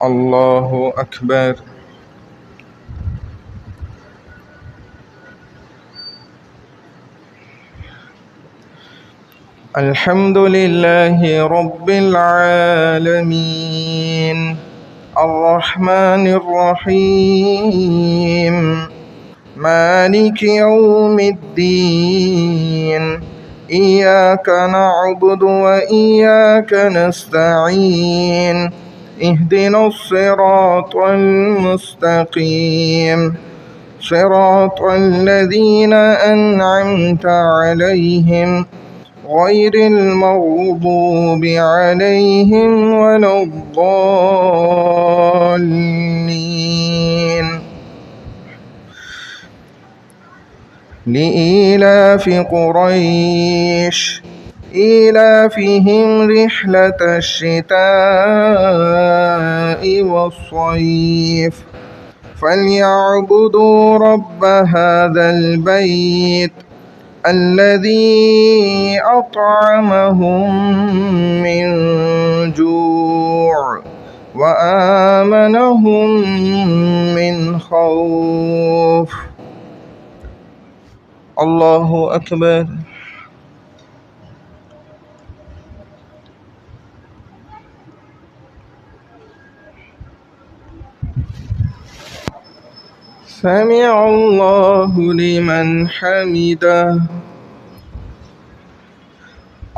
الله أكبر. الحمد لله رب العالمين الرحمن الرحيم مالك يوم الدين إياك نعبد وإياك نستعين اهدنا الصراط المستقيم صراط الذين أنعمت عليهم غير المغضوب عليهم ولا الضالين. لإيلاف قريش إيلافهم رحلة الشتاء والصيف فليعبدوا رب هذا البيت الذي أطعمهم من جوع وآمنهم من خوف. الله أكبر. سمع الله لمن حمده.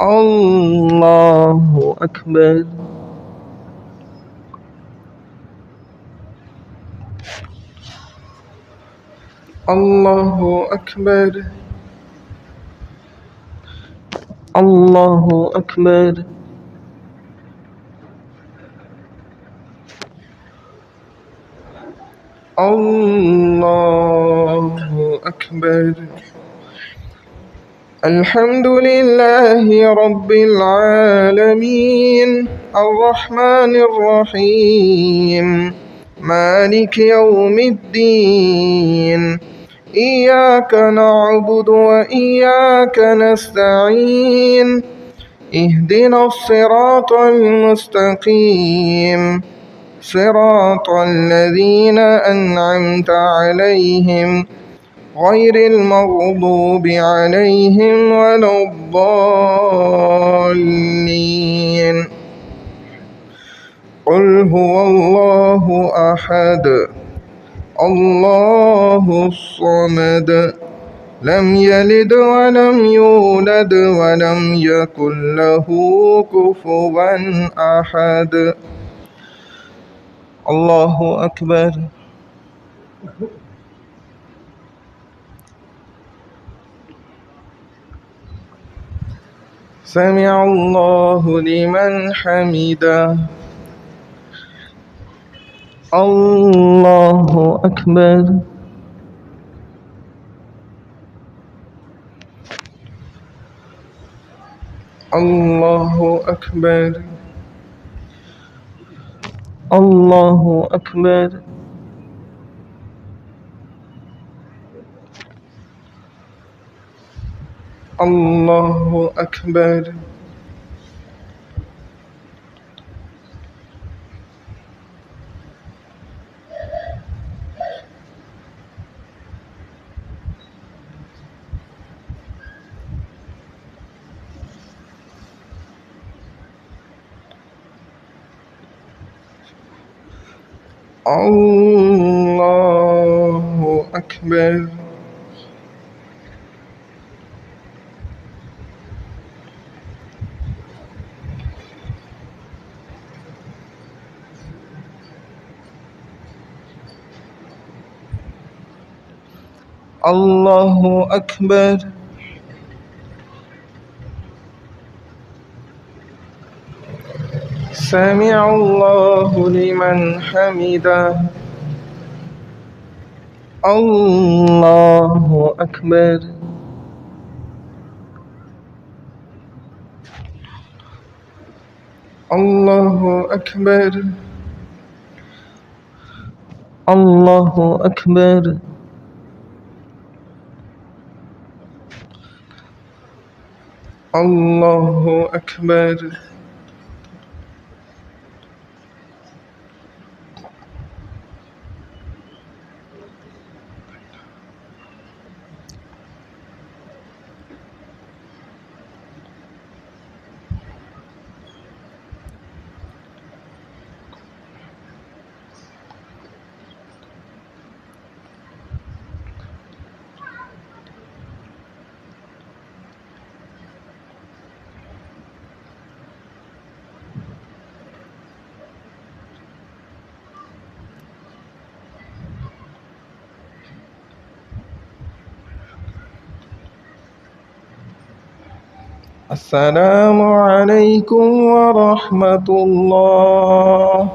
الله أكبر. الله أكبر. الله أكبر. الله أكبر. الحمد لله رب العالمين الرحمن الرحيم مالك يوم الدين إياك نعبد وإياك نستعين اهدنا الصراط المستقيم صراط الذين أنعمت عليهم غير المغضوب عليهم ولا الضالين. قل هو الله أحد الله الصمد لم يلد ولم يولد ولم يكن له كفوا أحد. الله أكبر. سمع الله لمن حمده. الله أكبر. الله أكبر. الله أكبر. الله أكبر. الله أكبر. الله أكبر. سمع الله لمن حمده. الله أكبر. الله أكبر. الله أكبر. الله أكبر. السلام عليكم ورحمة الله.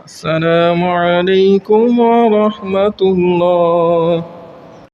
السلام عليكم ورحمة الله.